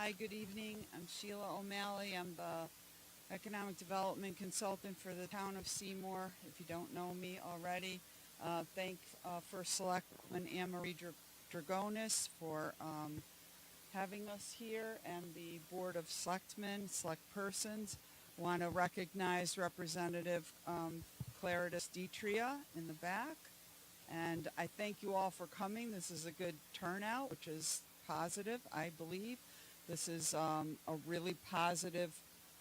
Hi, good evening. I'm Sheila O'Malley. I'm the Economic Development Consultant for the town of Seymour. If you don't know me already, thank First Selectwoman Anne Marie Dragonis for having us here, and the Board of Selectmen, select persons. Want to recognize Representative Claritas Detria in the back. And I thank you all for coming. This is a good turnout, which is positive, I believe. This is a really positive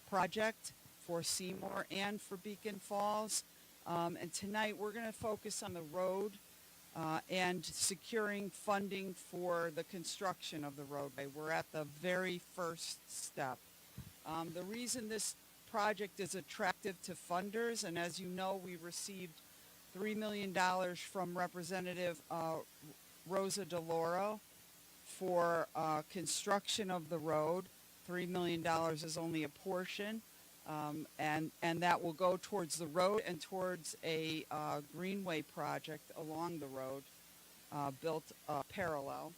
project for Seymour and for Beacon Falls. And tonight we're going to focus on the road and securing funding for the construction of the roadway. We're at the very first step. The reason this project is attractive to funders, and as you know, we received $3 million from Representative Rosa DeLauro for construction of the road. $3 million is only a portion, and that will go towards the road and towards a greenway project along the road built parallel.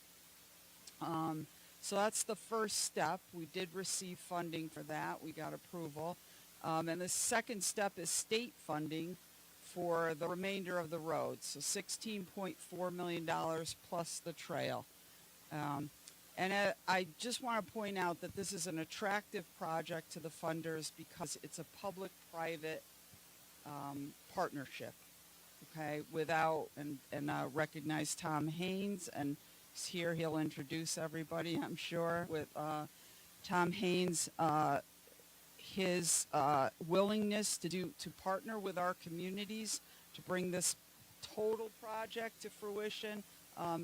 So that's the first step. We did receive funding for that. We got approval. And the second step is state funding for the remainder of the road. So $16.4 million plus the trail. And I just want to point out that this is an attractive project to the funders because it's a public-private partnership. Okay, and recognize Tom Haynes, and he's here. He'll introduce everybody, I'm sure, with Tom Haynes. His willingness to partner with our communities to bring this total project to fruition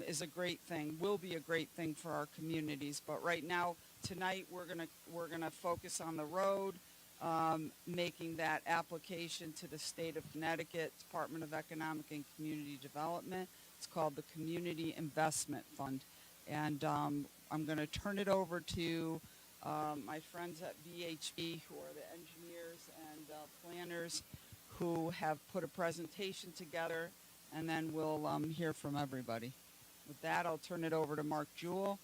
is a great thing. Will be a great thing for our communities. But right now, tonight, we're gonna focus on the road, making that application to the state of Connecticut Department of Economic and Community Development. It's called the Community Investment Fund, and I'm going to turn it over to my friends at VHB, who are the engineers and planners, who have put a presentation together, and then we'll hear from everybody. With that, I'll turn it over to Mark Jewell.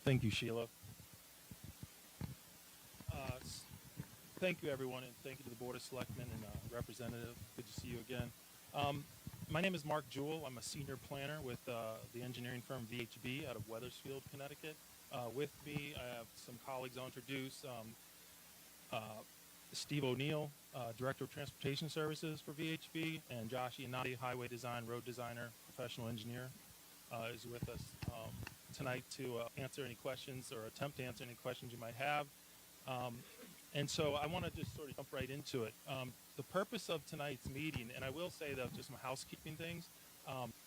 Thank you, Sheila. Thank you, everyone, and thank you to the Board of Selectmen and Representative. Good to see you again. My name is Mark Jewell. I'm a senior planner with the engineering firm VHB out of Wethersfield, Connecticut. With me, I have some colleagues I'll introduce. Steve O'Neill, Director of Transportation Services for VHB, and Josh Iannati, Highway Design, Road Designer, Professional Engineer, is with us tonight to answer any questions or attempt to answer any questions you might have. And so I want to just sort of jump right into it. The purpose of tonight's meeting, and I will say that just some housekeeping things,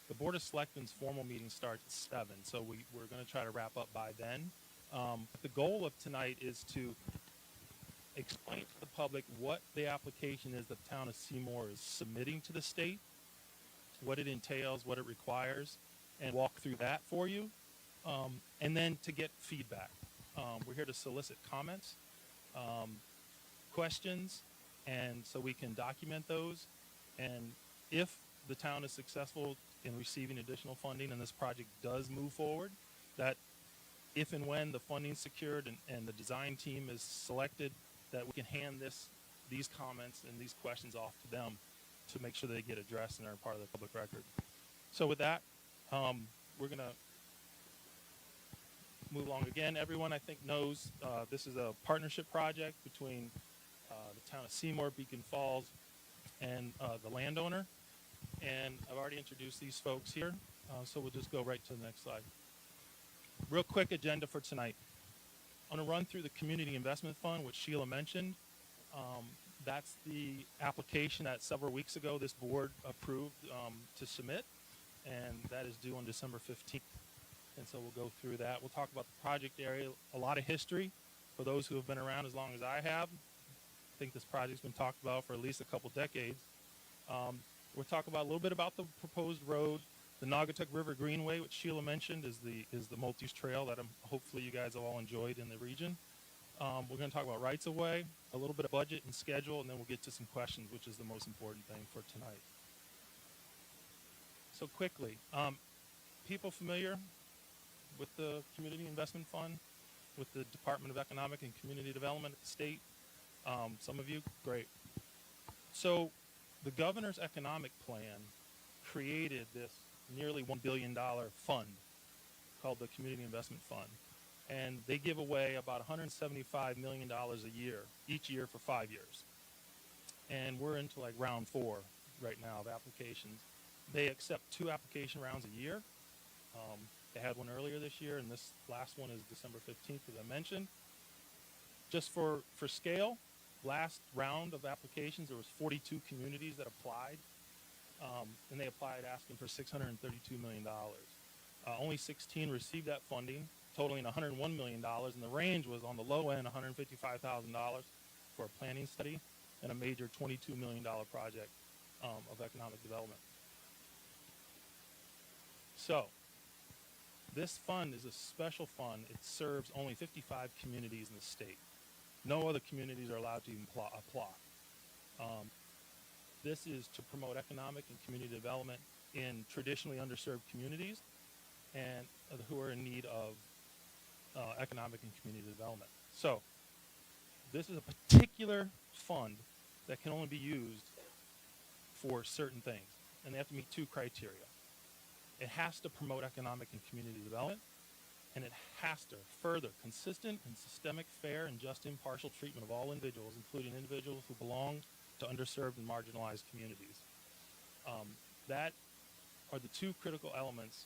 the Board of Selectmen's formal meeting starts at 7, so we're going to try to wrap up by then. The goal of tonight is to explain to the public what the application is that the town of Seymour is submitting to the state, what it entails, what it requires, and walk through that for you, and then to get feedback. We're here to solicit comments, questions, and so we can document those. And if the town is successful in receiving additional funding and this project does move forward, that if and when the funding is secured and the design team is selected, that we can hand these comments and these questions off to them to make sure they get addressed and are part of the public record. So with that, we're going to move along again. Everyone, I think, knows this is a partnership project between the town of Seymour, Beacon Falls, and the landowner. And I've already introduced these folks here, so we'll just go right to the next slide. Real quick agenda for tonight. I'm going to run through the Community Investment Fund, which Sheila mentioned. That's the application that several weeks ago this board approved to submit, and that is due on December 15th. And so we'll go through that. We'll talk about the project area, a lot of history for those who have been around as long as I have. I think this project's been talked about for at least a couple decades. We'll talk about a little bit about the proposed road. The Naugatuck River Greenway, which Sheila mentioned, is the multi-use trail that hopefully you guys have all enjoyed in the region. We're going to talk about rights-of-way, a little bit of budget and schedule, and then we'll get to some questions, which is the most important thing for tonight. So quickly, people familiar with the Community Investment Fund, with the Department of Economic and Community Development at the state. Some of you, great. So the governor's economic plan created this nearly $1 billion fund called the Community Investment Fund. And they give away about $175 million a year, each year for 5 years. And we're into like round 4 right now of applications. They accept 2 application rounds a year. They had one earlier this year, and this last one is December 15th, as I mentioned. Just for scale, last round of applications, there was 42 communities that applied, and they applied asking for $632 million. Only 16 received that funding, totaling $101 million, and the range was on the low end, $155,000 for a planning study and a major $22 million project of economic development. So this fund is a special fund. It serves only 55 communities in the state. No other communities are allowed to even apply. This is to promote economic and community development in traditionally underserved communities and who are in need of economic and community development. So this is a particular fund that can only be used for certain things, and they have to meet 2 criteria. It has to promote economic and community development, and it has to further consistent and systemic, fair, and just impartial treatment of all individuals, including individuals who belong to underserved and marginalized communities. That are the 2 critical elements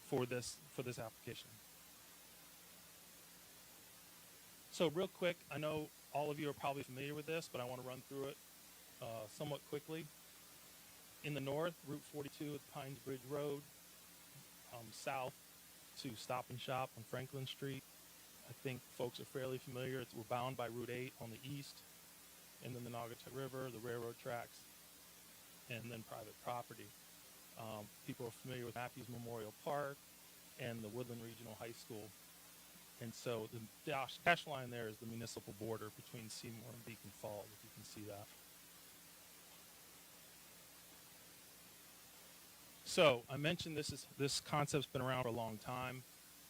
for this application. So real quick, I know all of you are probably familiar with this, but I want to run through it somewhat quickly. In the north, Route 42 at Pines Bridge Road, south to Stop and Shop on Franklin Street. I think folks are fairly familiar. We're bound by Route 8 on the east, and then the Naugatuck River, the railroad tracks, and then private property. People are familiar with Matthews Memorial Park and the Woodland Regional High School. And so the dash line there is the municipal border between Seymour and Beacon Falls, if you can see that. So I mentioned this concept's been around for a long time.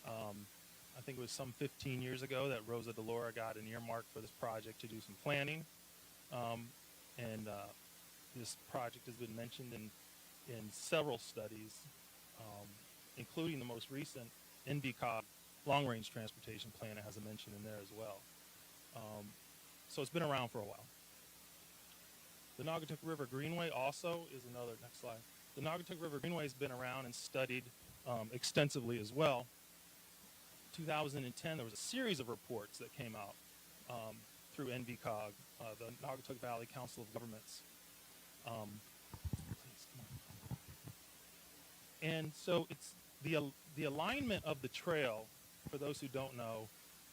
I think it was some 15 years ago that Rosa DeLaura got an earmark for this project to do some planning. This project has been mentioned in several studies, including the most recent NBCOG long-range transportation plan. It has a mention in there as well. So it's been around for a while. The Naugatuck River Greenway also is another, next slide. The Naugatuck River Greenway has been around and studied extensively as well. 2010, there was a series of reports that came out through NVCOG, the Naugatuck Valley Council of Governments. And so it's the alignment of the trail, for those who don't know,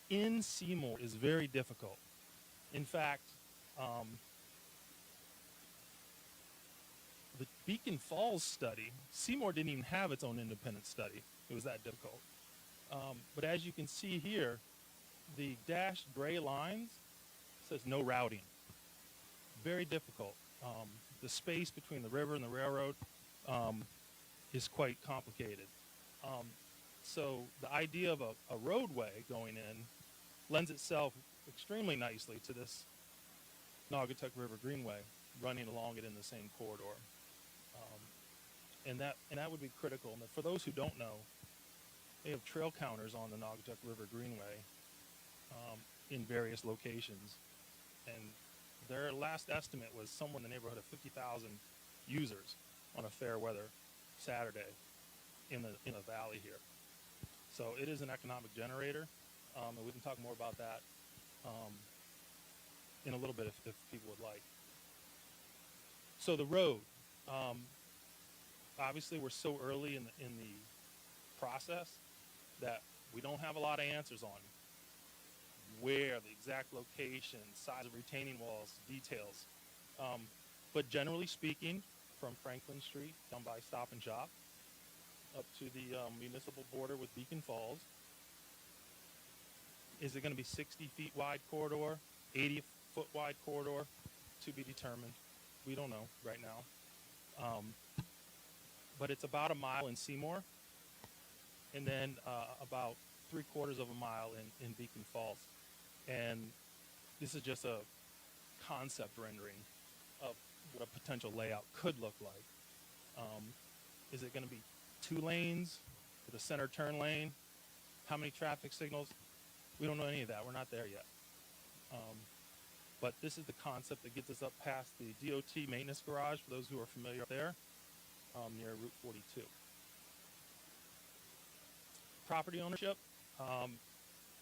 in Seymour is very difficult. In fact, the Beacon Falls study, Seymour didn't even have its own independent study. It was that difficult. But as you can see here, the dashed gray lines says no routing. Very difficult. The space between the river and the railroad is quite complicated. So the idea of a roadway going in lends itself extremely nicely to this Naugatuck River Greenway running along it in the same corridor. And that would be critical. And for those who don't know, they have trail counters on the Naugatuck River Greenway in various locations. And their last estimate was somewhere in the neighborhood of 50,000 users on a fair weather Saturday in the valley here. So it is an economic generator, and we can talk more about that in a little bit if people would like. So the road, obviously we're so early in the process that we don't have a lot of answers on where, the exact location, size of retaining walls, details. But generally speaking, from Franklin Street down by Stop and Shop up to the municipal border with Beacon Falls, is it going to be 60 feet wide corridor, 80 foot wide corridor? To be determined. We don't know right now. But it's about a mile in Seymour, and then about 3/4 of a mile in Beacon Falls. And this is just a concept rendering of what a potential layout could look like. Is it going to be 2 lanes with a center turn lane? How many traffic signals? We don't know any of that. We're not there yet. But this is the concept that gets us up past the DOT maintenance garage, for those who are familiar up there, near Route 42. Property ownership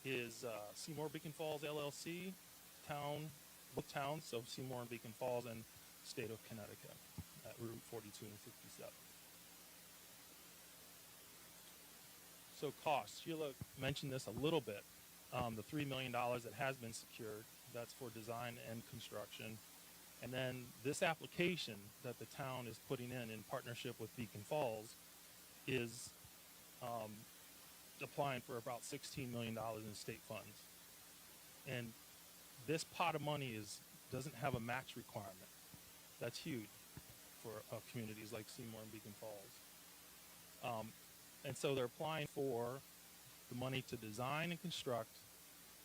is Seymour Beacon Falls LLC, both towns, so Seymour and Beacon Falls, and state of Connecticut at Route 42 and 67. So costs, Sheila mentioned this a little bit. The $3 million that has been secured, that's for design and construction. And then this application that the town is putting in partnership with Beacon Falls is applying for about $16 million in state funds. And this pot of money doesn't have a match requirement. That's huge for communities like Seymour and Beacon Falls. And so they're applying for the money to design and construct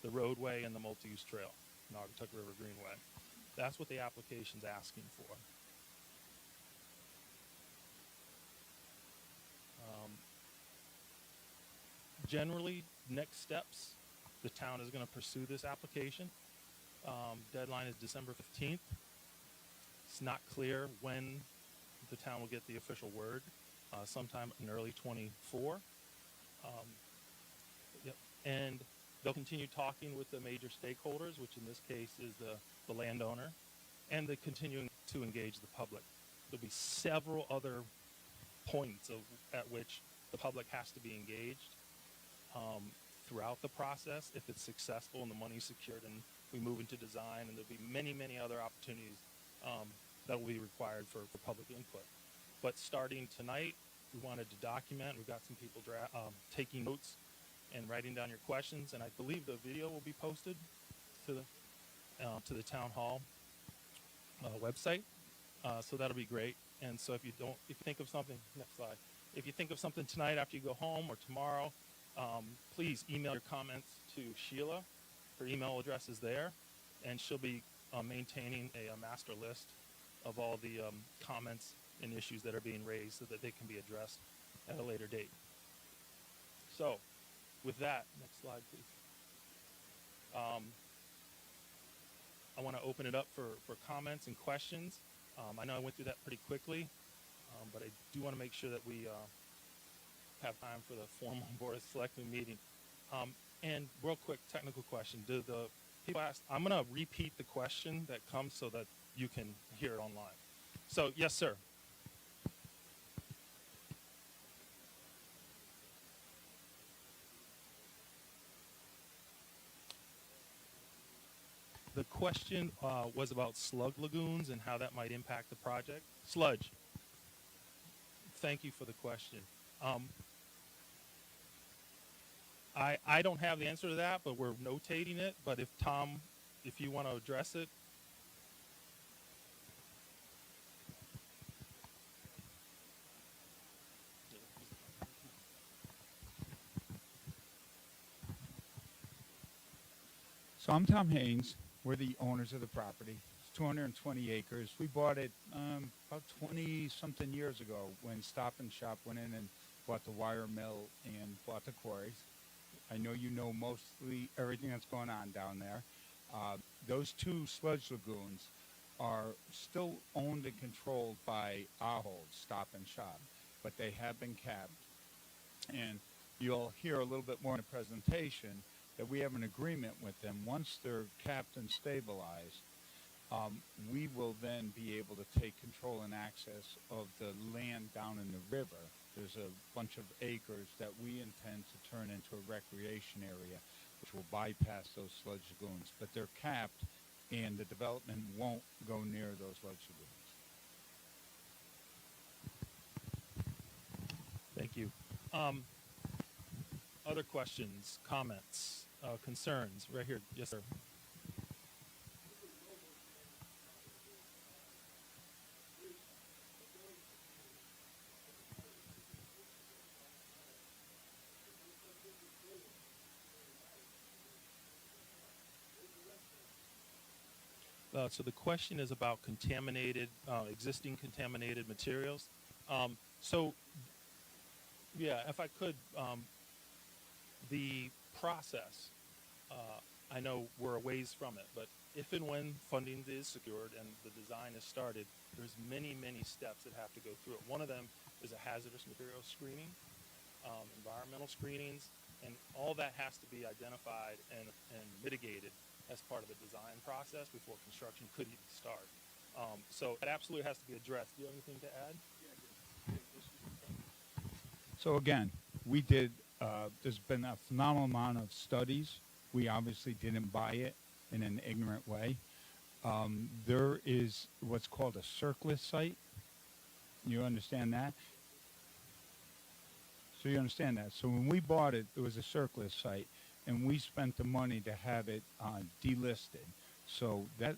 the roadway and the multi-use trail, Naugatuck River Greenway. That's what the application's asking for. Generally, next steps, the town is going to pursue this application. Deadline is December 15th. It's not clear when the town will get the official word, sometime in early 24. Yep. And they'll continue talking with the major stakeholders, which in this case is the landowner, and they're continuing to engage the public. There'll be several other points at which the public has to be engaged throughout the process if it's successful and the money's secured and we move into design, and there'll be many, many other opportunities that will be required for public input. But starting tonight, we wanted to document. We've got some people taking notes and writing down your questions, and I believe the video will be posted to the town hall website. So that'll be great. And so if you think of something, next slide. If you think of something tonight after you go home or tomorrow, please email your comments to Sheila. Her email address is there, and she'll be maintaining a master list of all the comments and issues that are being raised so that they can be addressed at a later date. So, with that, next slide, please. I want to open it up for comments and questions. I know I went through that pretty quickly, but I do want to make sure that we have time for the formal Board of Selectmen meeting. And real quick technical question. Do the people ask, I'm going to repeat the question that comes so that you can hear it online. So, yes, sir. The question was about slug lagoons and how that might impact the project. Sludge. Thank you for the question. I don't have the answer to that, but we're notating it. But if Tom, if you want to address it. So I'm Tom Haynes. We're the owners of the property. It's 220 acres. We bought it about 20-something years ago when Stop and Shop went in and bought the wire mill and bought the quarries. I know you know mostly everything that's going on down there. Those 2 sludge lagoons are still owned and controlled by Ahold, Stop and Shop, but they have been capped. And you'll hear a little bit more in the presentation that we have an agreement with them. Once they're capped and stabilized, we will then be able to take control and access of the land down in the river. There's a bunch of acres that we intend to turn into a recreation area, which will bypass those sludge lagoons. But they're capped, and the development won't go near those sludge lagoons. Thank you. Other questions, comments, concerns? Right here. Yes, sir. So the question is about existing contaminated materials. So, yeah, if I could, the process, I know we're a ways from it, but if and when funding is secured and the design is started, there's many, many steps that have to go through it. One of them is a hazardous material screening, environmental screenings, and all that has to be identified and mitigated as part of the design process before construction could even start. So it absolutely has to be addressed. Do you have anything to add? So again, we did. There's been a phenomenal amount of studies. We obviously didn't buy it in an ignorant way. There is what's called a circlet site. You understand that? So you understand that. So when we bought it, there was a circlet site, and we spent the money to have it delisted. So that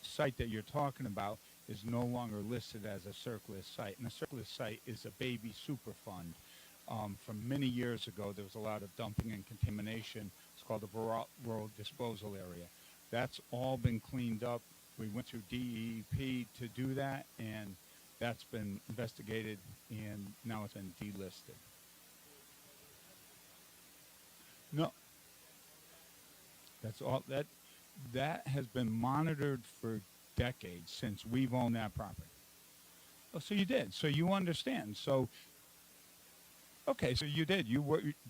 site that you're talking about is no longer listed as a circlet site. And a circlet site is a baby superfund. From many years ago, there was a lot of dumping and contamination. It's called the rural disposal area. That's all been cleaned up. We went through DEP to do that, and that's been investigated, and now it's been delisted. No, that's all. That has been monitored for decades since we've owned that property. Oh, so you did. So you understand. So, okay, so you did.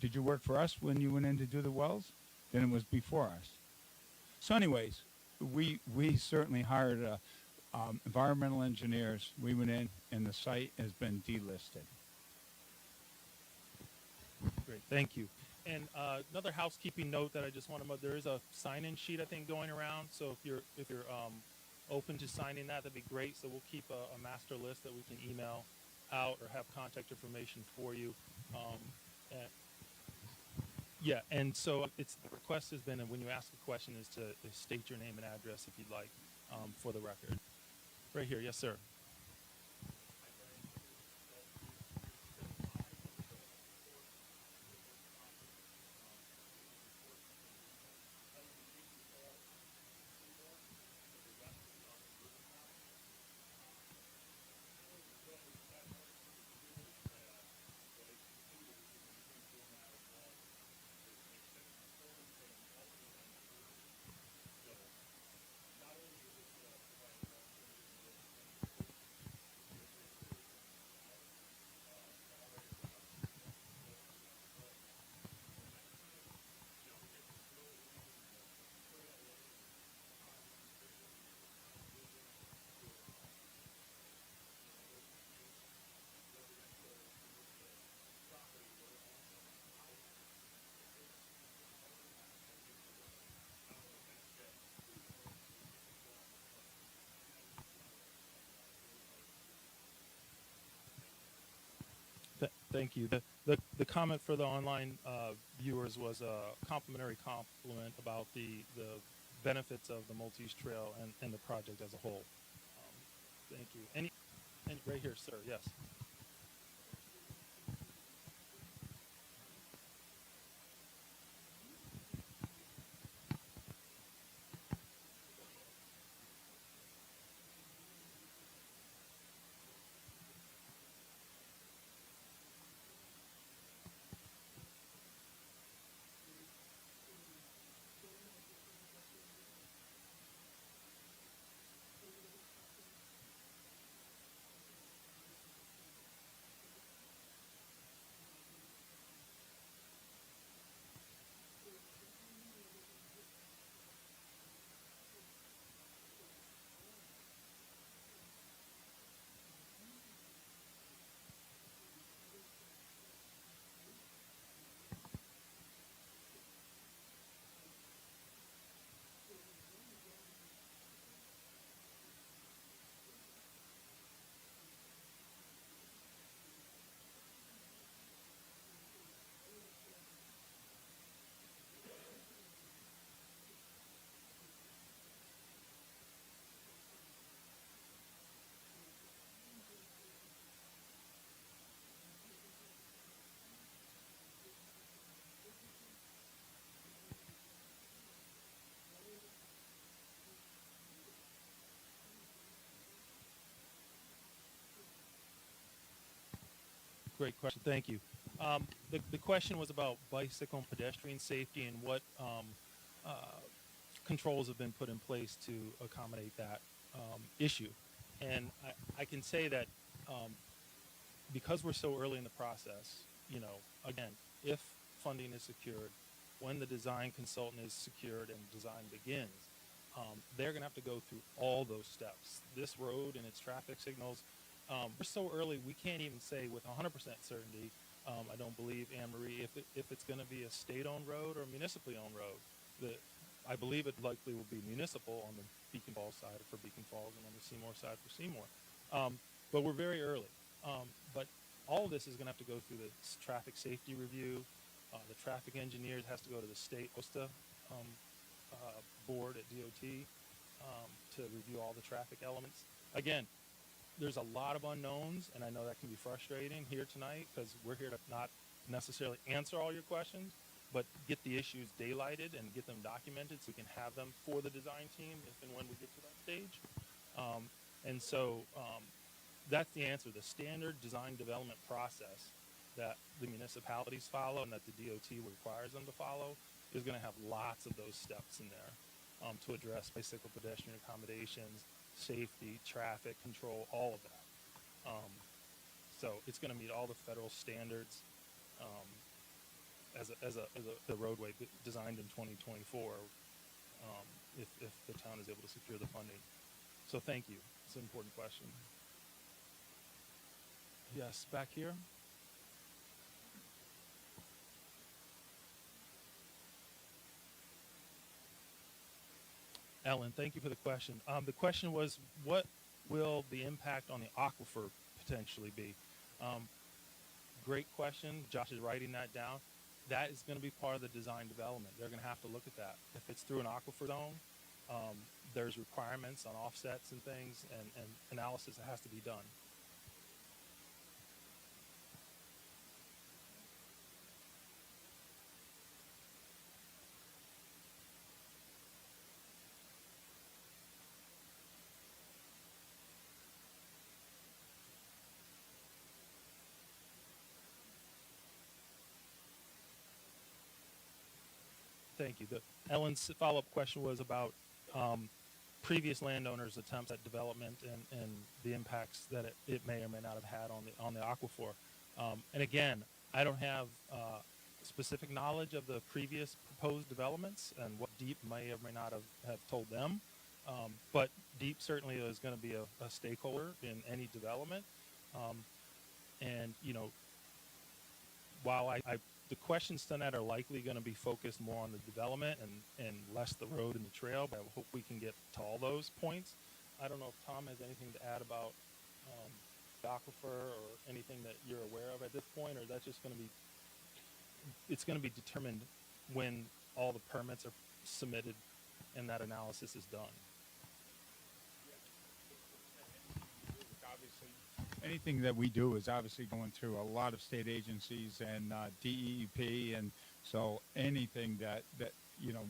Did you work for us when you went in to do the wells? Then it was before us. So, anyways, we certainly hired environmental engineers. We went in, and the site has been delisted. Great, thank you. And another housekeeping note that I just want to there is a sign-in sheet I think going around. So if you're open to signing that, that'd be great. So we'll keep a master list that we can email out or have contact information for you. And, yeah, and so the request has been, and when you ask a question, is to state your name and address if you'd like for the record. Right here, yes, sir. Thank you. The comment for the online viewers was a complimentary compliment about the benefits of the Maltese Trail and the project as a whole. Thank you. And right here, sir. Yes. Great question. Thank you. The question was about bicycle and pedestrian safety and what controls have been put in place to accommodate that issue. And I can say that because we're so early in the process, again, if funding is secured, when the design consultant is secured and design begins, they're going to have to go through all those steps. This road and its traffic signals, we're so early, we can't even say with 100% certainty, I don't believe, Anne Marie, if it's going to be a state-owned road or a municipally owned road. I believe it likely will be municipal on the Beacon Falls side for Beacon Falls and on the Seymour side for Seymour. But we're very early. But all of this is going to have to go through the traffic safety review. The traffic engineers has to go to the state OSTA board at DOT to review all the traffic elements. Again, there's a lot of unknowns, and I know that can be frustrating here tonight because we're here to not necessarily answer all your questions, but get the issues daylighted and get them documented so we can have them for the design team if and when we get to that stage. That's the answer. The standard design development process that the municipalities follow and that the DOT requires them to follow is going to have lots of those steps in there to address bicycle pedestrian accommodations, safety, traffic control, all of that. So it's going to meet all the federal standards as a roadway designed in 2024 if the town is able to secure the funding. So thank you. It's an important question. Yes, back here. Ellen, thank you for the question. The question was, what will the impact on the aquifer potentially be? Great question. Josh is writing that down. That is going to be part of the design development. They're going to have to look at that. If it's through an aquifer zone, there's requirements on offsets and things and analysis that has to be done. Thank you. Ellen's follow-up question was about previous landowners' attempts at development and the impacts that it may or may not have had on the aquifer. And again, I don't have specific knowledge of the previous proposed developments and what DEEP may or may not have told them. But DEEP certainly is going to be a stakeholder in any development. And while the questions tonight are likely going to be focused more on the development and less the road and the trail, but I hope we can get to all those points. I don't know if Tom has anything to add about the aquifer or anything that you're aware of at this point, or that's just going to be, it's going to be determined when all the permits are submitted and that analysis is done. Anything that we do is obviously going through a lot of state agencies and DEEP, and so anything that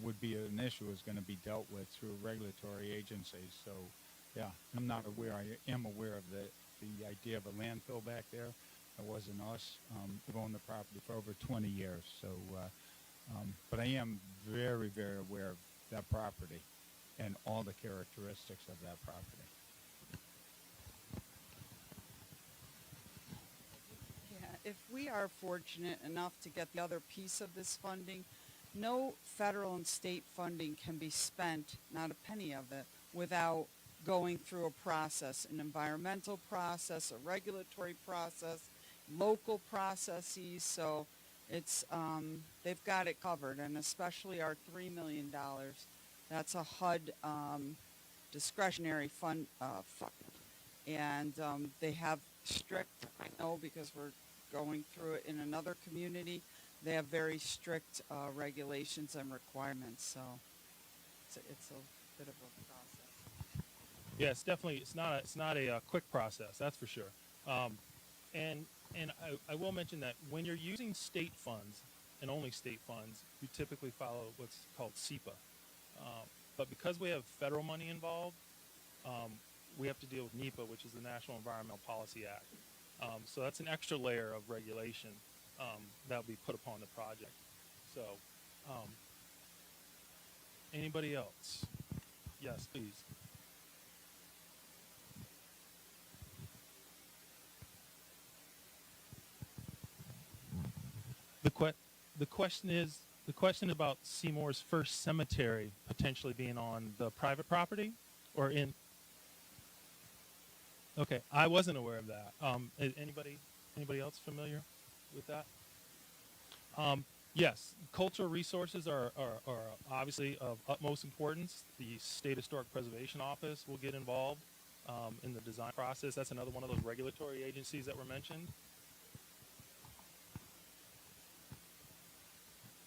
would be an issue is going to be dealt with through regulatory agencies. So, yeah, I'm not aware. I am aware of the idea of a landfill back there. It wasn't us. We've owned the property for over 20 years. So, but I am very, very aware of that property and all the characteristics of that property. If we are fortunate enough to get the other piece of this funding, no federal and state funding can be spent, not a penny of it, without going through a process, an environmental process, a regulatory process, local processes. So it's they've got it covered, and especially our $3 million. That's a HUD discretionary fund, and they have strict, I know because we're going through it in another community, they have very strict regulations and requirements, so it's a bit of a process. Yeah, it's definitely, it's not a quick process, that's for sure. And I will mention that when you're using state funds, and only state funds, you typically follow what's called SEPA. But because we have federal money involved, we have to deal with NEPA, which is the National Environmental Policy Act. So that's an extra layer of regulation that will be put upon the project. So, um, anybody else? Yes, please. The que- the question is the question about Seymour's first cemetery potentially being on the private property or in. Okay, I wasn't aware of that. Anybody else familiar with that? Yes, cultural resources are obviously of utmost importance. The State Historic Preservation Office will get involved in the design process. That's another one of those regulatory agencies that were mentioned.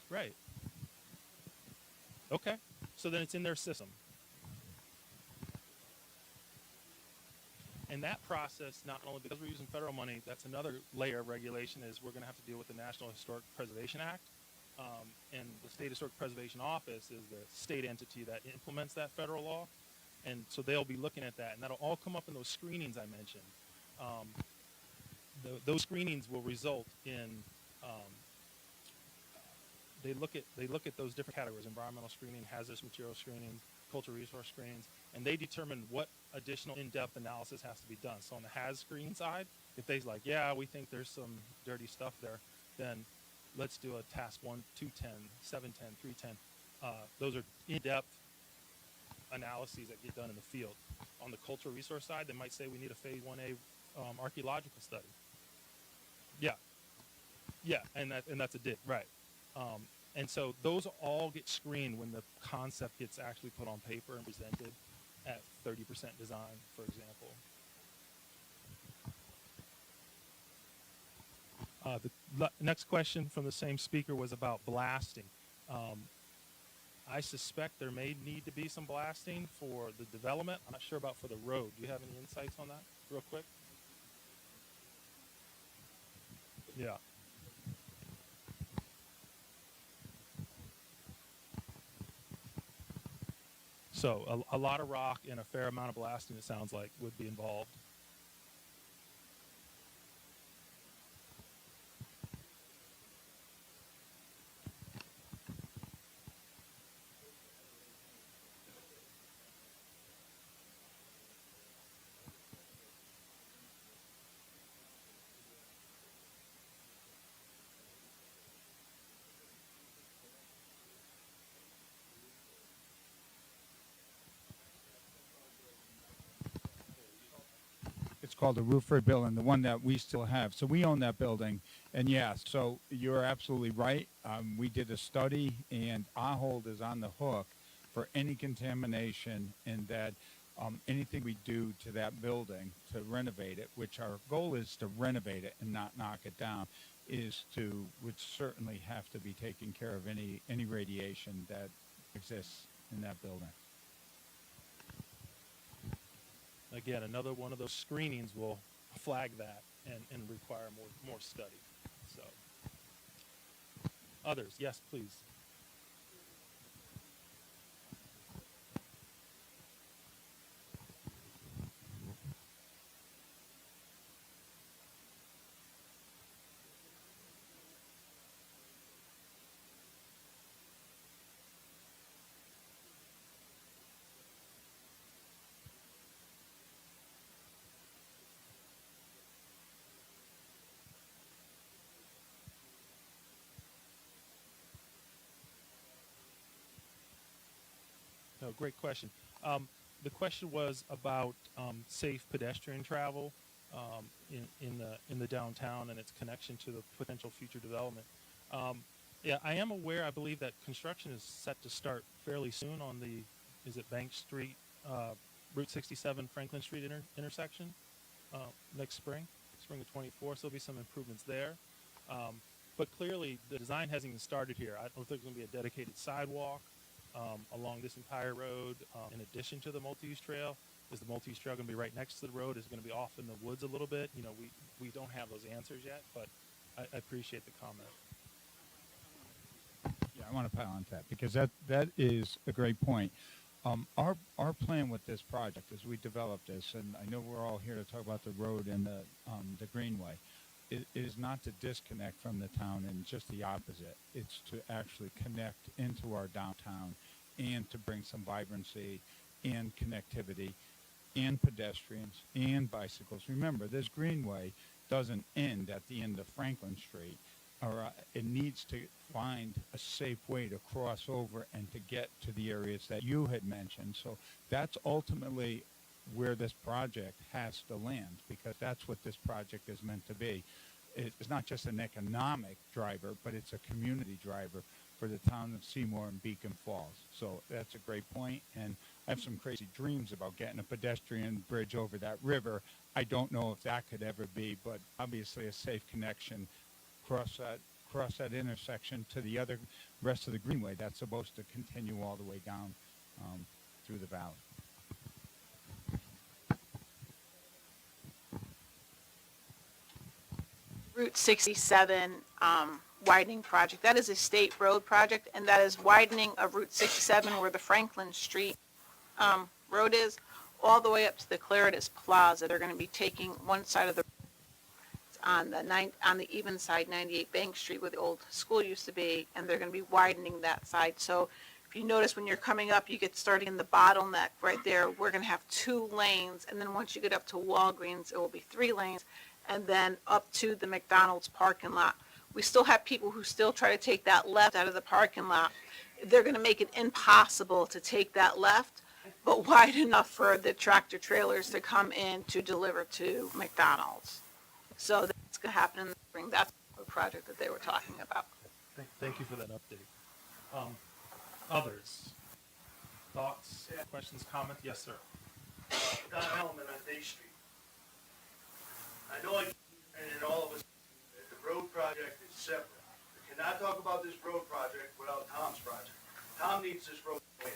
Right. Okay. So then it's in their system. And that process, not only because we're using federal money, that's another layer of regulation is we're going to have to deal with the National Historic Preservation Act. And the State Historic Preservation Office is the state entity that implements that federal law. And so they'll be looking at that. And that'll all come up in those screenings I mentioned. Um, those screenings will result in um, they look at those different categories: environmental screening, hazardous material screening, cultural resource screens, and they determine what additional in-depth analysis has to be done. So on the haz screen side, if they's like, yeah, we think there's some dirty stuff there, then let's do a task 1, 210, 710, 310. Those are in-depth analyses that get done in the field. On the cultural resource side, they might say we need a phase 1A archaeological study. Yeah, yeah, and that's a dig, right? And so those all get screened when the concept gets actually put on paper and presented at 30% design, for example. The next question from the same speaker was about blasting. Um, I suspect there may need to be some blasting for the development. I'm not sure about for the road. Do you have any insights on that, real quick? Yeah. So a lot of rock and a fair amount of blasting, it sounds like, would be involved. It's called the Roofer Building, the one that we still have. So we own that building. And yes, so you're absolutely right. We did a study, and Ahold is on the hook for any contamination, and that anything we do to that building to renovate it, which our goal is to renovate it and not knock it down, would certainly have to be taking care of any radiation that exists in that building. Again, another one of those screenings will flag that and require more study. So, others, yes, please. No, great question. The question was about safe pedestrian travel in the downtown and its connection to the potential future development. Um, yeah, I am aware. I believe that construction is set to start fairly soon on the is it Bank Street, Route 67, Franklin Street intersection next spring of 24. So there'll be some improvements there. But clearly, the design hasn't even started here. I don't think there's going to be a dedicated sidewalk along this entire road. In addition to the multi-use trail, is the multi-use trail going to be right next to the road? Is it going to be off in the woods a little bit? We don't have those answers yet, but I appreciate the comment. Yeah, I want to pile on that because that is a great point. Our plan with this project as we develop this, and I know we're all here to talk about the road and the greenway, it is not to disconnect from the town, and just the opposite. It's to actually connect into our downtown and to bring some vibrancy and connectivity and pedestrians and bicycles. Remember, this greenway doesn't end at the end of Franklin Street, or it needs to find a safe way to cross over and to get to the areas that you had mentioned. So that's ultimately where this project has to land, because that's what this project is meant to be. It's not just an economic driver, but it's a community driver for the town of Seymour and Beacon Falls. So that's a great point, and I have some crazy dreams about getting a pedestrian bridge over that river. I don't know if that could ever be, but obviously a safe connection cross that intersection to the other rest of the greenway that's supposed to continue all the way down through the valley. Route 67 widening project. That is a state road project, and that is widening of Route 67 where the Franklin Street road is, all the way up to the Claritas Plaza. They're going to be taking one side of the on the even side, 98 Bank Street, where the old school used to be, and they're going to be widening that side. So if you notice when you're coming up, you get starting in the bottleneck right there. We're going to have 2 lanes, and then once you get up to Walgreens, it will be 3 lanes, and then up to the McDonald's parking lot. We still have people who still try to take that left out of the parking lot. They're going to make it impossible to take that left, but wide enough for the tractor trailers to come in to deliver to McDonald's. So that's going to happen in the spring. That's the project that they were talking about. Thank you for that update. Others? Thoughts, questions, comments? Yes, sir. Don Hellman on Day Street. I know and all of us, that the road project is separate. We cannot talk about this road project without Tom's project. Tom needs this road plan.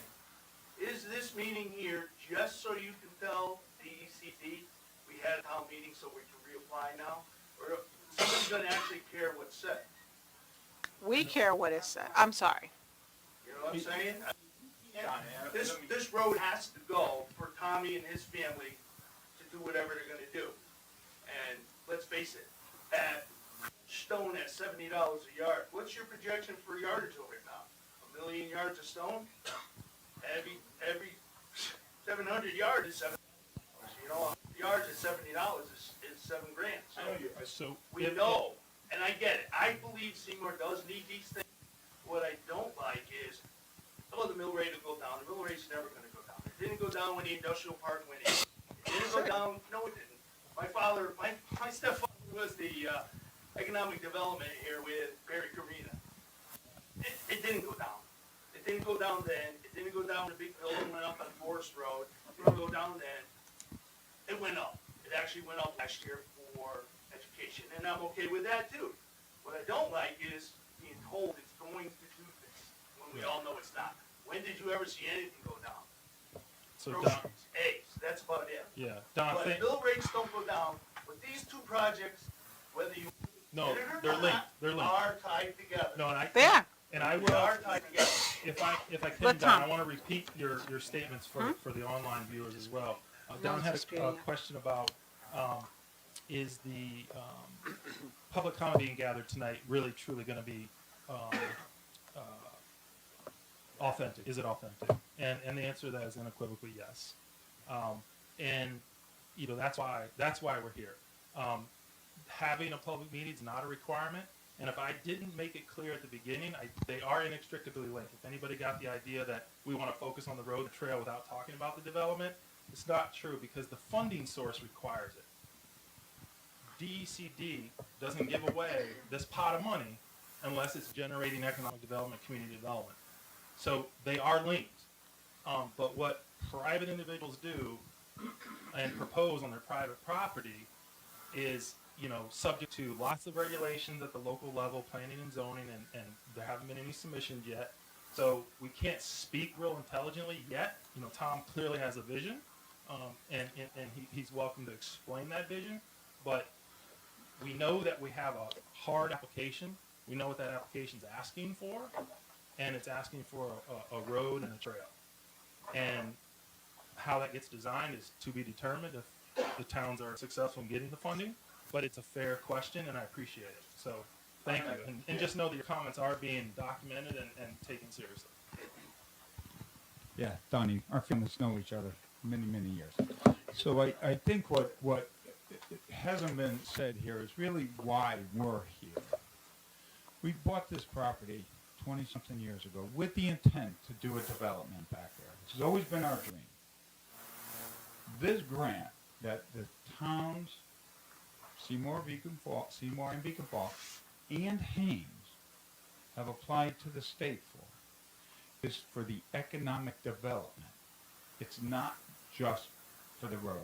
Is this meeting here just so you can tell DECD we had a town meeting so we can reapply now? Or somebody's gonna actually care what's said? We care what is said. I'm sorry. You know what I'm saying? This road has to go for Tommy and his family to do whatever they're gonna do. And let's face it, at stone at $70 a yard, what's your projection for yardage over now? 1 million yards of stone? Every 700 yards is $7. You know, yards at $70 is $7 grand. So we know, and I get it. I believe Seymour does need these things. What I don't like is, the mill rate will go down. The mill rate's never going to go down. It didn't go down when the industrial park went in. It didn't go down. No, it didn't. My stepfather was the economic development here with Barry Carina. It didn't go down. It didn't go down then. It didn't go down the big hill and went up on Forest Road. It didn't go down then. It went up. It actually went up last year for education, and I'm okay with that too. What I don't like is being told it's going to do this when we all know it's not. When did you ever see anything go down? So Groceries, eggs, that's about it. Yeah, Don, But mill rates don't go down. With these 2 projects, whether you no, get it or they're not, linked. They're linked. are tied together. No, and They are. I They will. are tied together. If I can, Let Don, Tom. I want to repeat your statements for the online viewers as well. Don it's had just a video. question about is the public comment being gathered tonight really truly going to be authentic? Is it authentic? And the answer to that is unequivocally yes. And that's why we're here. Having a public meeting is not a requirement. And if I didn't make it clear at the beginning, they are inextricably linked. If anybody got the idea that we want to focus on the road and trail without talking about the development, it's not true because the funding source requires it. DECD doesn't give away this pot of money unless it's generating economic development, community development. So they are linked. But what private individuals do and propose on their private property is subject to lots of regulations at the local level, planning and zoning, and there haven't been any submissions yet. So we can't speak real intelligently yet. Tom clearly has a vision, and he's welcome to explain that vision. But we know that we have a hard application. We know what that application's asking for, and it's asking for a road and a trail. And how that gets designed is to be determined if the towns are successful in getting the funding, but it's a fair question and I appreciate it. So thank you. And just know that your comments are being documented and taken seriously. Yeah, Donnie, our families know each other many, many years. So I think what hasn't been said here is really why we're here. We bought this property 20-something years ago with the intent to do a development back there. This has always been our dream. This grant that the towns, Seymour and Beacon Falls, and Haynes have applied to the state for is for the economic development. It's not just for the road.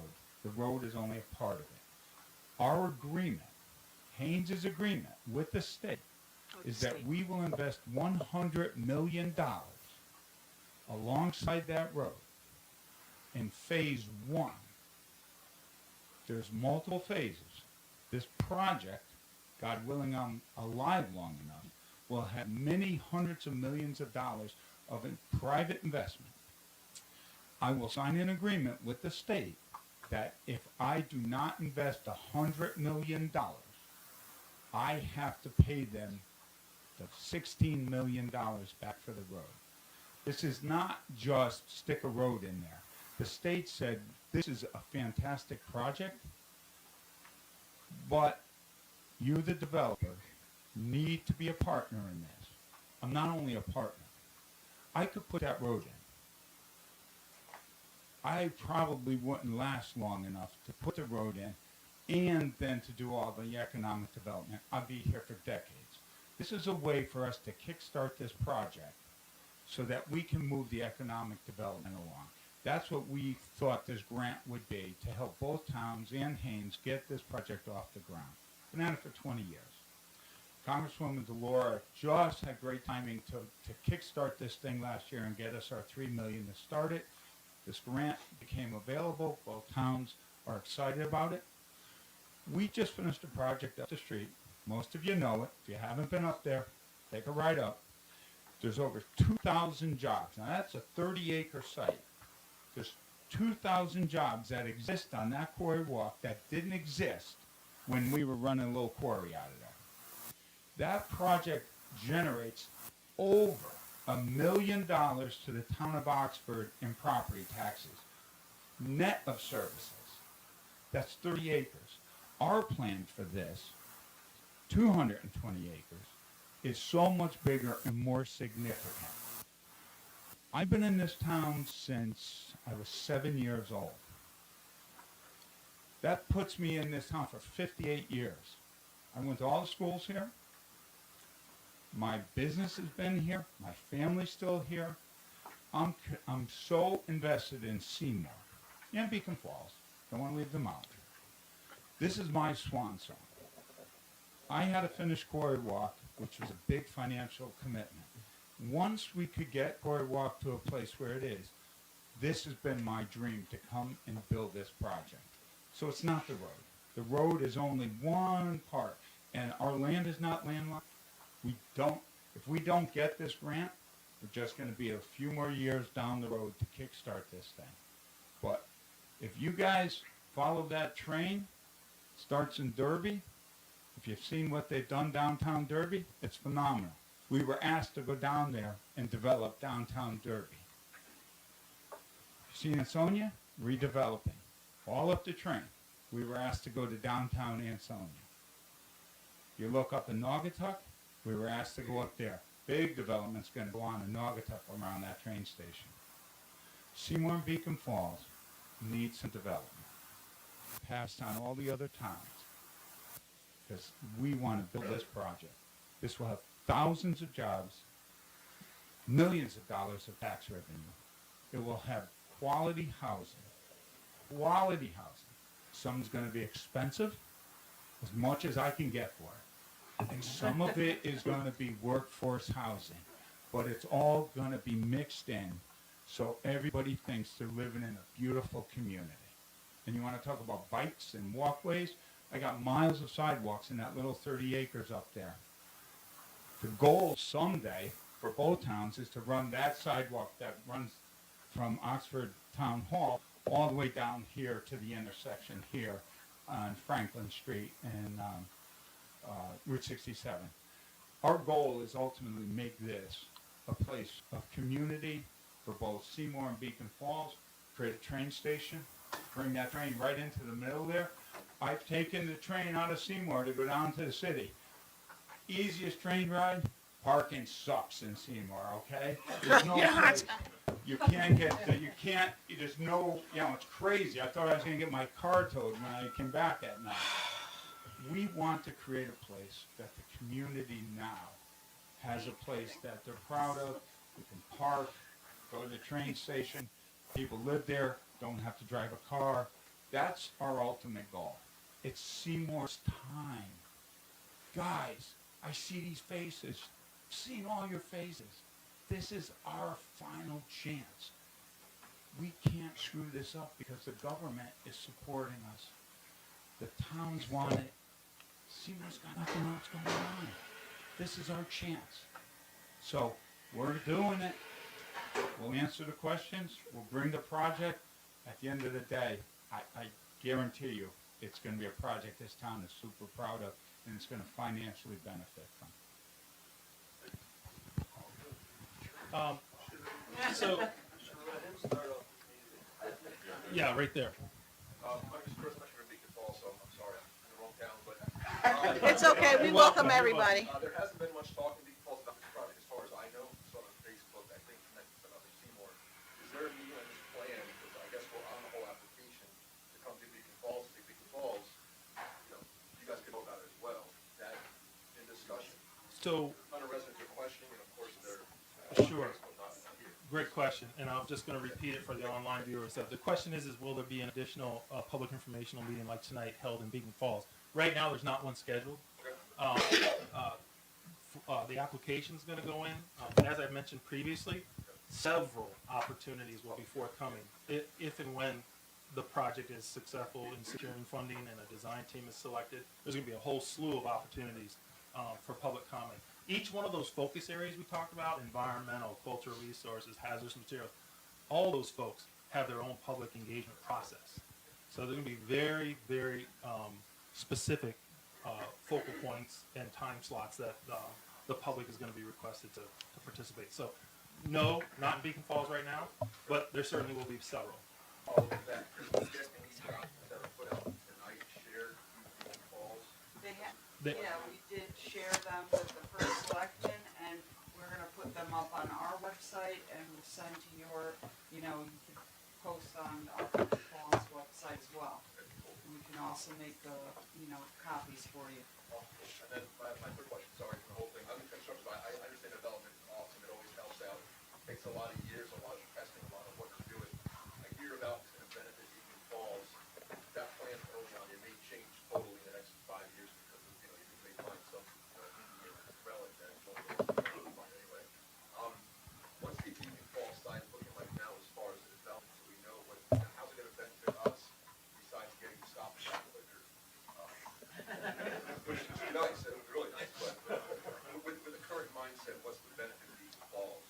The road is only a part of it. Our agreement, Haynes' agreement with the state, is that we will invest $100 million alongside that road in phase one. There's multiple phases. This project, God willing I'm alive long enough, will have many hundreds of millions of dollars of private investment. I will sign an agreement with the state that if I do not invest $100 million, I have to pay them the $16 million back for the road. This is not just stick a road in there. The state said this is a fantastic project, but you, the developer, need to be a partner in this. I'm not only a partner. I could put that road in. I probably wouldn't last long enough to put the road in and then to do all the economic development. I'd be here for decades. This is a way for us to kickstart this project so that we can move the economic development along. That's what we thought this grant would be, to help both towns and Haynes get this project off the ground. Been at it for 20 years. Congresswoman DeLaura just had great timing to kickstart this thing last year and get us our $3 million to start it. This grant became available. Both towns are excited about it. We just finished a project up the street. Most of you know it. If you haven't been up there, take a ride up. There's over 2,000 jobs. Now that's a 30-acre site. There's 2,000 jobs that exist on that quarry walk that didn't exist when we were running a little quarry out of there. That project generates over $1 million to the town of Oxford in property taxes, net of services. That's 30 acres. Our plan for this, 220 acres, is so much bigger and more significant. I've been in this town since I was 7 years old. That puts me in this town for 58 years. I went to all the schools here. My business has been here. My family's still here. I'm so invested in Seymour and Beacon Falls. Don't want to leave them out. This is my swan song. I had to finish Quarry Walk, which was a big financial commitment. Once we could get Quarry Walk to a place where it is, this has been my dream, to come and build this project. So it's not the road. The road is only one part, and our land is not landlocked. If we don't get this grant, we're just going to be a few more years down the road to kickstart this thing. But if you guys follow that train, starts in Derby. If you've seen what they've done downtown Derby, it's phenomenal. We were asked to go down there and develop downtown Derby. Seen Ansonia? Redeveloping. All up the train. We were asked to go to downtown Ansonia. You look up in Naugatuck, we were asked to go up there. Big development's going to go on in Naugatuck around that train station. Seymour and Beacon Falls need some development. Passed on all the other towns, because we want to build this project. This will have thousands of jobs, millions of dollars of tax revenue. It will have quality housing. Quality housing. Some's going to be expensive, as much as I can get for it. And some of it is going to be workforce housing. But it's all going to be mixed in, so everybody thinks they're living in a beautiful community. And you want to talk about bikes and walkways? I got miles of sidewalks in that little 30 acres up there. The goal someday for both towns is to run that sidewalk that runs from Oxford Town Hall all the way down here to the intersection here on Franklin Street and Route 67. Our goal is ultimately make this a place of community for both Seymour and Beacon Falls, create a train station, bring that train right into the middle there. I've taken the train out of Seymour to go down to the city. Easiest train ride, parking sucks in Seymour, okay? There's no place. You can't get, there's no, it's crazy. I thought I was gonna get my car towed when I came back at night. We want to create a place that the community now has a place that they're proud of. We can park, go to the train station, people live there, don't have to drive a car. That's our ultimate goal. It's Seymour's time. Guys, I see these faces. I've seen all your faces. This is our final chance. We can't screw this up because the government is supporting us. The towns want it. Seymour's got nothing else going on. This is our chance. So we're doing it. We'll answer the questions. We'll bring the project. At the end of the day, I guarantee you it's going to be a project this town is super proud of and it's going to financially benefit from. So, yeah, right there. My name is Chris, I'm from Beacon Falls, so I'm sorry, I'm in the wrong town, but. It's okay, we welcome everybody. There hasn't been much talk in Beacon Falls about this project, as far as I know, it's on Facebook, I think, connected to another Seymour. Is there a meeting on this plan, because I guess we're on the whole application to come to Beacon Falls, you you guys can know about it as well, that in discussion. So, Other residents are questioning, and of course, they're. Sure. Great question, and I'm just going to repeat it for the online viewers. So the question is will there be an additional public informational meeting like tonight held in Beacon Falls? Right now, there's not one scheduled. The application is going to go in. As I mentioned previously, several opportunities will be forthcoming if and when the project is successful in securing funding and a design team is selected. There's going to be a whole slew of opportunities for public comment. Each one of those focus areas we talked about, environmental, cultural resources, hazardous materials, all those folks have their own public engagement process. So they're going to be very, very specific focal points and time slots that the public is going to be requested to participate. So no, not in Beacon Falls right now, but there certainly will be several. All of that, that are put out tonight, shared in Beacon Falls. Yeah, we did share them with the first selection, and we're gonna put them up on our website, and we'll send to your, you can post on our Fall's website as well. And we can also make the, copies for you. And then my third question, sorry for the whole thing. I'm in construction, but I understand development is awesome. It always helps out. It takes a lot of years, a lot of testing, a lot of work to do it. I hear about it's going to benefit Beacon Falls. That plan early on, it may change totally in the next 5 years because of, you may find some Indian relic that's going to find anyway. What's the Beacon Falls side looking like now as far as the development, so we know how's it going to benefit us besides getting to stop and shop liquor? Which is nice, it was really nice, but with the current mindset, what's the benefit of Beacon Falls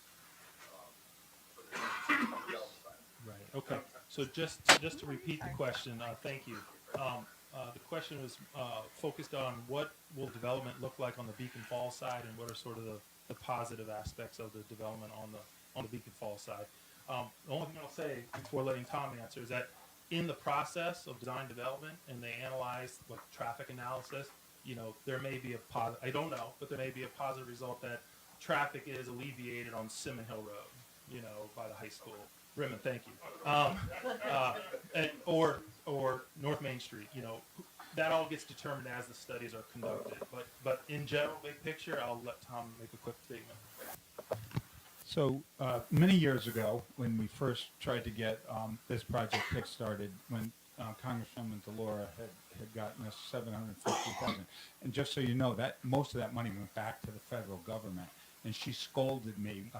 for the development side? Right. Okay. So just to repeat the question, thank you. The question was focused on what will development look like on the Beacon Falls side, and what are sort of the positive aspects of the development on the Beacon Falls side. The only thing I'll say before letting Tom answer is that in the process of design development, and they analyze like traffic analysis, there may be I don't know, but there may be a positive result that traffic is alleviated on Simmon Hill Road, by the high school. Rimmon, thank you. Or North Main Street, that all gets determined as the studies are conducted. But in general, big picture, I'll let Tom make a quick statement. So many years ago, when we first tried to get this project kick-started, when Congresswoman Delora had gotten us $750,000, and just so you know, that most of that money went back to the federal government. And she scolded me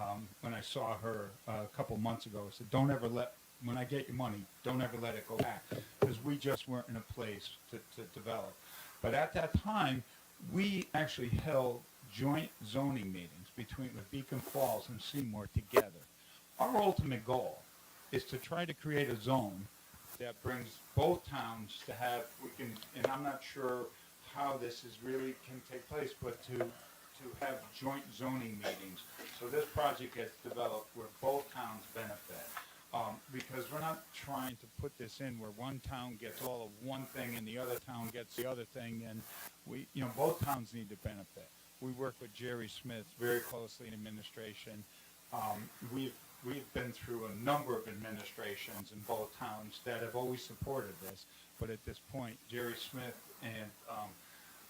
when I saw her a couple months ago. Said, "Don't ever when I get your money, don't ever let it go back," because we just weren't in a place to develop. But at that time, we actually held joint zoning meetings with Beacon Falls and Seymour together. Our ultimate goal is to try to create a zone that brings both towns to have, we can, and I'm not sure how this is really can take place, but to have joint zoning meetings. So this project gets developed where both towns benefit. Because we're not trying to put this in where one town gets all of one thing and the other town gets the other thing, and we, both towns need to benefit. We work with Jerry Smith very closely in administration. We've been through a number of administrations in both towns that have always supported this, but at this point, Jerry Smith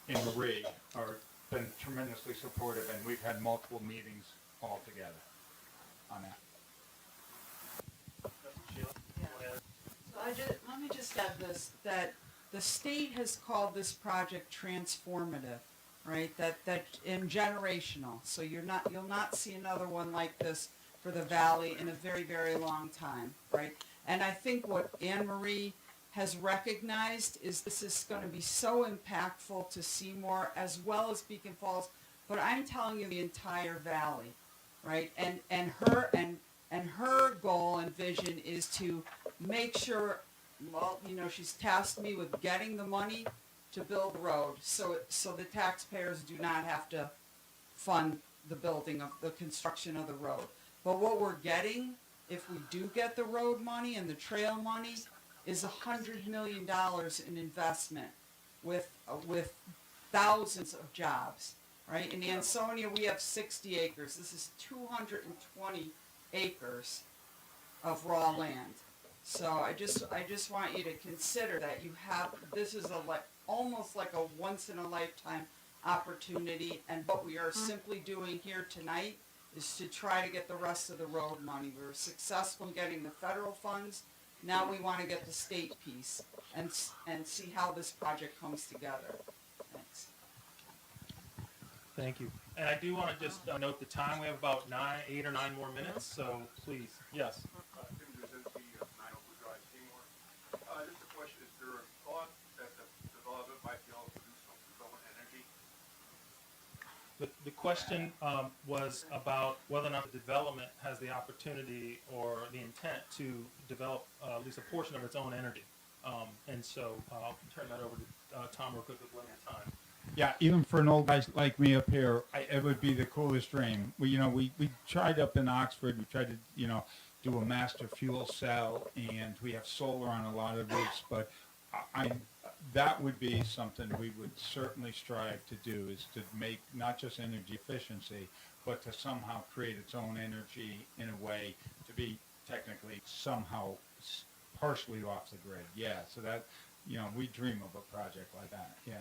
and Marie are been tremendously supportive, and we've had multiple meetings all together on that. Sheila, you wanna add? So let me just add this, that the state has called this project transformative, right? That and generational. So you'll not see another one like this for the valley in a very, very long time, right? And I think what Anne Marie has recognized is this is going to be so impactful to Seymour as well as Beacon Falls, but I'm telling you the entire valley, right? And her goal and vision is to make sure, well, she's tasked me with getting the money to build the road, so the taxpayers do not have to fund the building of the construction of the road. But what we're getting, if we do get the road money and the trail money, is $100 million in investment with thousands of jobs, right? In Ansonia, we have 60 acres. This is 220 acres of raw land. So I just want you to consider that you have, this is almost like a once in a lifetime opportunity, and what we are simply doing here tonight is to try to get the rest of the road money. We were successful in getting the federal funds. Now we want to get the state piece and see how this project comes together. Thanks. Thank you. And I do want to just note the time. We have about 8 or 9 more minutes, so please. Yes. Tim Brzezinski, 9 Oakwood Drive, Seymour. Just a question, is there a thought that the development might be able to produce some development energy? The question was about whether or not the development has the opportunity or the intent to develop at least a portion of its own energy. And so I'll turn that over to Tom real quick with limited time. Yeah, even for an old guy like me up here, it would be the coolest dream. We tried up in Oxford. We tried to, do a master fuel cell, and we have solar on a lot of roofs. But that would be something we would certainly strive to do, is to make not just energy efficiency, but to somehow create its own energy in a way to be technically somehow partially off the grid. Yeah, so that, we dream of a project like that. Yeah.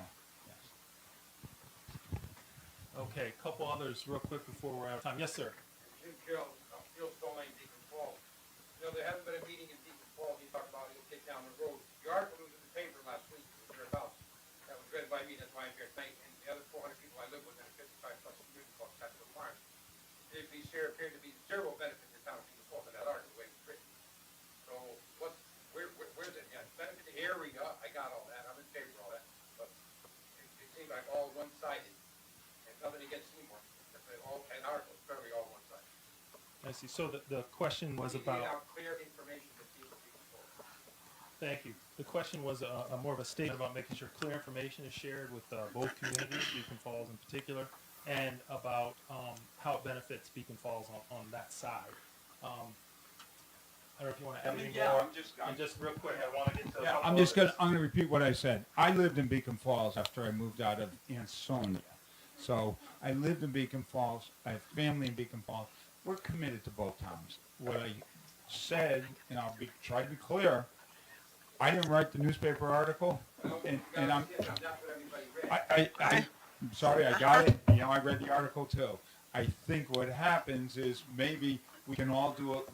Okay, a couple others real quick before we're out of time. Yes, sir. Jim Carroll, Fieldstone Lane, Beacon Falls. There hasn't been a meeting in Beacon Falls. You talked about it'll take down the road. The article was in the paper last week. It was thereabouts. That was read by me. That's why I'm here tonight. And the other 400 people I live with in a 55-plus community called Capital Farms. There appeared to be zero benefit to the town of Beacon Falls in that article, the way it's written. So where's it? Yeah, benefit to the area. I got all that. I'm in favor of all that. But it seems like all one-sided. Nothing against Seymour. An article, very all one side. I see. So the question was about. Clear information to people. Thank you. The question was more of a statement about making sure clear information is shared with both communities, Beacon Falls in particular, and about how it benefits Beacon Falls on that side. I don't know if you want to add anything more. And just real quick, I want to get to. Yeah, I'm going to repeat what I said. I lived in Beacon Falls after I moved out of Ansonia. So I lived in Beacon Falls. I have family in Beacon Falls. We're committed to both towns. What I said, and try to be clear, I didn't write the newspaper article, and I'm sorry, I got it. I read the article too. I think what happens is maybe we can all do a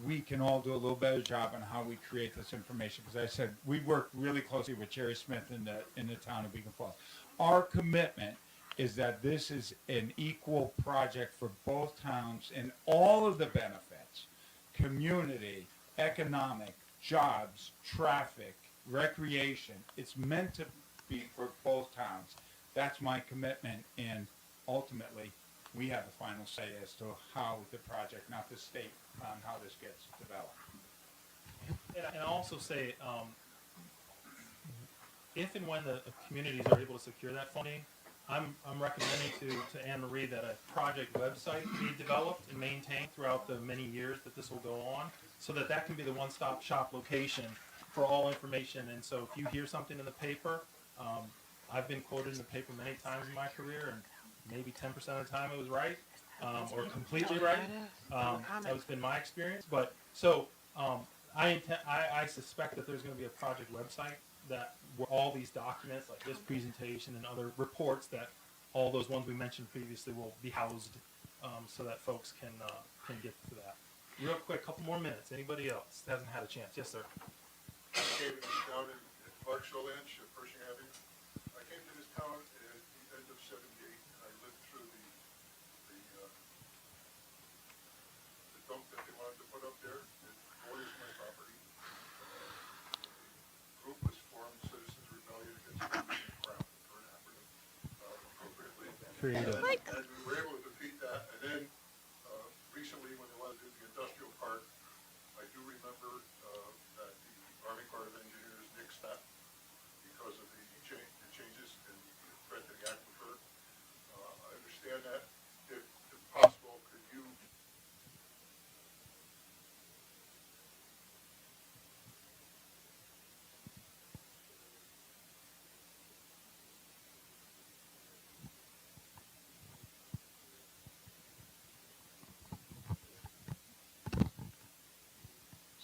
little better job on how we create this information. Because I said we work really closely with Jerry Smith in the town of Beacon Falls. Our commitment is that this is an equal project for both towns and all of the benefits, community, economic, jobs, traffic, recreation. It's meant to be for both towns. That's my commitment, and ultimately, we have the final say as to how the project, not the state, on how this gets developed. And I'll also say, if and when the communities are able to secure that funding, I'm recommending to Anne Marie that a project website be developed and maintained throughout the many years that this will go on, so that that can be the one-stop shop location for all information. And so if you hear something in the paper, I've been quoted in the paper many times in my career, and maybe 10% of the time it was right, or completely right. That's been my experience. But so I suspect that there's going to be a project website that where all these documents, like this presentation and other reports, that all those ones we mentioned previously will be housed, so that folks can get to that. Real quick, couple more minutes. Anybody else hasn't had a chance? Yes, sir. David, down in Clarksville Ranch, Pershing Avenue. I came to this town at the end of '78, and I lived through the dump that they wanted to put up there. It borders my property. Group was formed, Citizens Rebellion Against the Crown, for an acronym, appropriately. Creative. And we were able to defeat that. And then recently, when they wanted to do the industrial park, I do remember that the Army Corps of Engineers nixed that because of the changes in the threat to the aquifer. I understand that. If possible, could you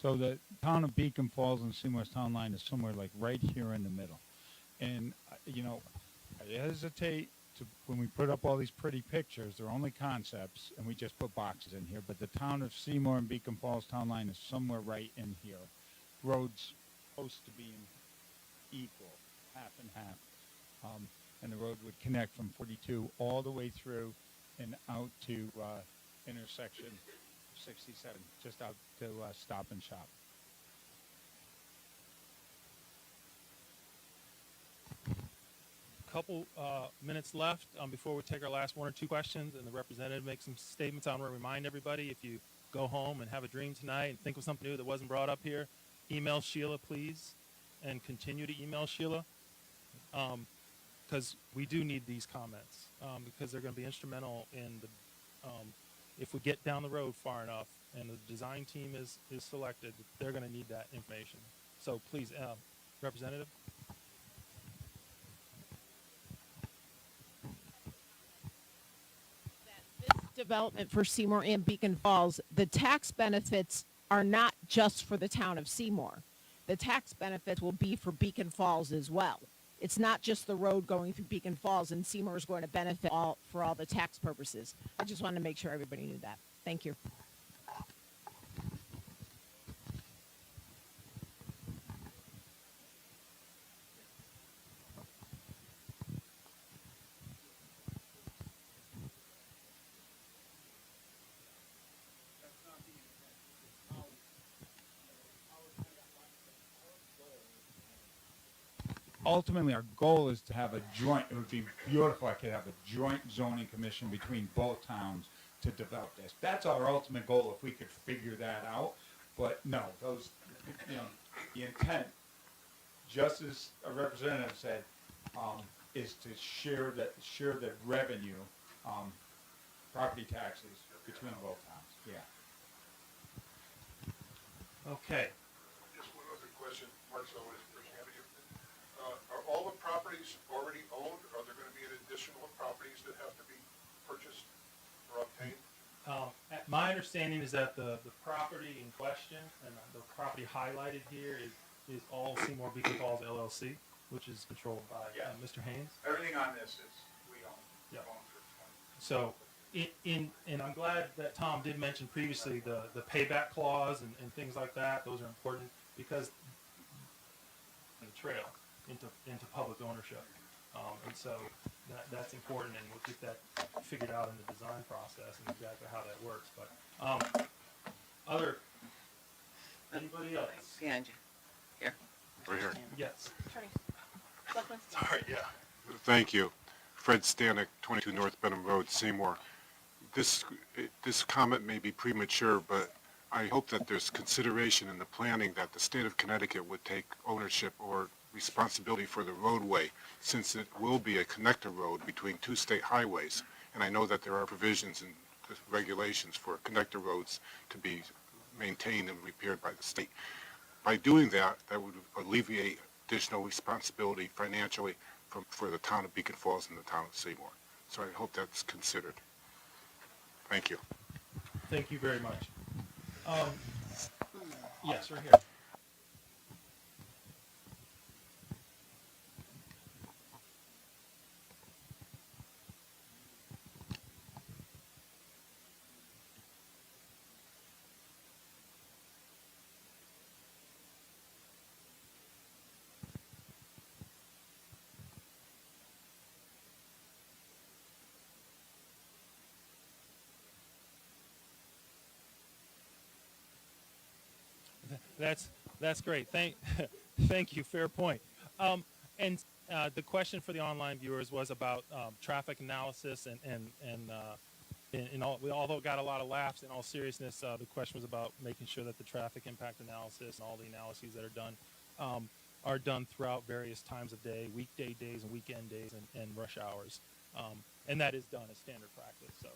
So the town of Beacon Falls and Seymour's town line is somewhere like right here in the middle. And, I hesitate to, when we put up all these pretty pictures, they're only concepts, and we just put boxes in here, but the town of Seymour and Beacon Falls town line is somewhere right in here. Roads supposed to be equal, half and half. And the road would connect from 42 all the way through and out to intersection 67, just out to Stop and Shop. Couple minutes left before we take our last one or two questions, and the representative makes some statements. I want to remind everybody, if you go home and have a dream tonight and think of something new that wasn't brought up here, email Sheila, please, and continue to email Sheila, because we do need these comments, because they're going to be instrumental in the if we get down the road far enough and the design team is selected, they're going to need that information. So please, Representative. Development for Seymour and Beacon Falls, the tax benefits are not just for the town of Seymour. The tax benefits will be for Beacon Falls as well. It's not just the road going through Beacon Falls, and Seymour is going to benefit for all the tax purposes. I just wanted to make sure everybody knew that. Thank you. Ultimately, our goal is to have a joint, it would be beautiful, I could have a joint zoning commission between both towns to develop this. That's our ultimate goal, if we could figure that out. But no, those, the intent, just as a representative said, is to share the revenue, property taxes between both towns, yeah. Okay. Just one other question, Mark Sullivan, Pershing Avenue. Are all the properties already owned? Are there going to be additional properties that have to be purchased or obtained? My understanding is that the property in question and the property highlighted here is all Seymour Beacon Falls LLC, which is controlled by Mr. Haynes. Everything on this is, we own. Yeah. So, and I'm glad that Tom did mention previously the payback clause and things like that. Those are important because the trail into public ownership, and so that's important, and we'll get that figured out in the design process and exactly how that works. But anybody else? Behind you. Here. Right here. Yes. All right, yeah. Thank you. Fred Stanek, 22 North Benham Road, Seymour. This comment may be premature, but I hope that there's consideration in the planning that the state of Connecticut would take ownership or responsibility for the roadway, since it will be a connector road between two state highways. And I know that there are provisions and regulations for connector roads to be maintained and repaired by the state. By doing that, that would alleviate additional responsibility financially for the town of Beacon Falls and the town of Seymour. So I hope that's considered. Thank you. Thank you very much. Yes, we're here. That's great. Thank you. Fair point. And the question for the online viewers was about traffic analysis although it got a lot of laughs, in all seriousness, the question was about making sure that the traffic impact analysis and all the analyses that are done throughout various times of day, weekday days and weekend days and rush hours. And that is done as standard practice. So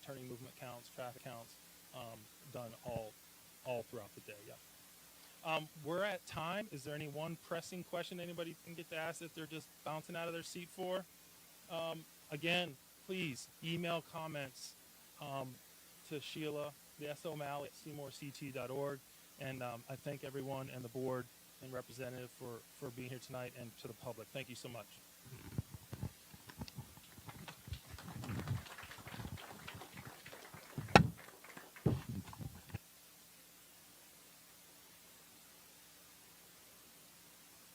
turning movement counts, traffic counts, done all throughout the day. Yeah. We're at time. Is there any one pressing question anybody can get to ask that they're just bouncing out of their seat for? Again, please email comments to Sheila, the S. O'Malley at SeymourCT.org. And I thank everyone and the board and representative for being here tonight, and to the public. Thank you so much.